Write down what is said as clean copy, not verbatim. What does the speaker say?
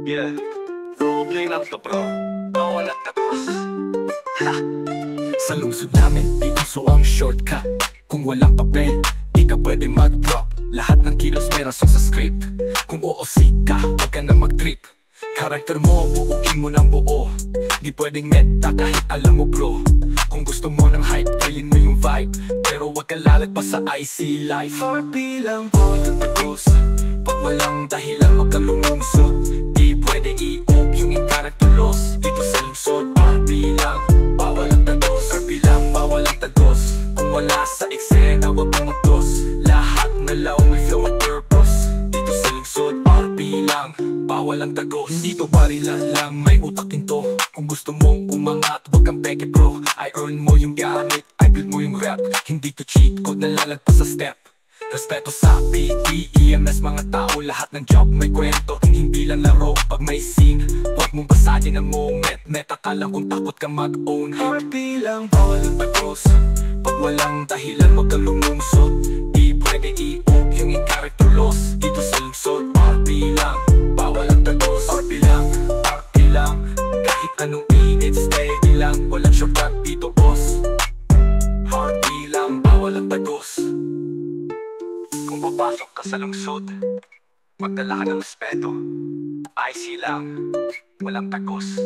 Yeah, roleplay lang to bro. Bawal at tapos. Ha! Sa lungsod namin, di uso ang shortcut. Kung walang papel, di ka pwede mag-drop. Lahat ng kilos may rason sa script. Kung OOC ka, huwag ka na mag-trip. Karakter mo, buuin mo ng buo. Di pwedeng meta kahit alam mo bro. Kung gusto mo ng hype, kailin mo yung vibe. Pero wag ka lalagpas sa IC life. RP lang po yung tapos. Pag walang dahilan, wag ka lumungsod. Di pwede i-oop yung character loss. Dito sa lungsod, RP lang, bawal ang tagos. RP lang, bawal ang tagos. Kung wala sa eksena, wag kang magdos. Lahat na law may flow at purpose. Dito sa lungsod, RP lang, bawal ang tagos. Hindi to barilan lang, may utak din to. Kung gusto mong umangat, wag kang peke bro. I earn mo yung gamit, I build mo yung rap. Hindi to cheat code na lalagpas sa step. Respeto sa PDEMS, mga tao, lahat ng job may kwento. Hindi lang laro pag may scene. Huwag mong basahin ang moment. Meta ka lang kung takot ka mag-own. RP lang, bawal ang tagos. Pag walang dahilan, huwag kang lumungsod. Di pwede i-oop yung character loss. Dito sa lungsod, RP lang, bawal ang tagos. RP lang, RP lang, kahit anong init, steady lang. Walang shortcut dito boss. RP lang, bawal ang tagos. Kung papasok ka sa lungsod, magdala ka ng respeto. IC lang, walang tagos.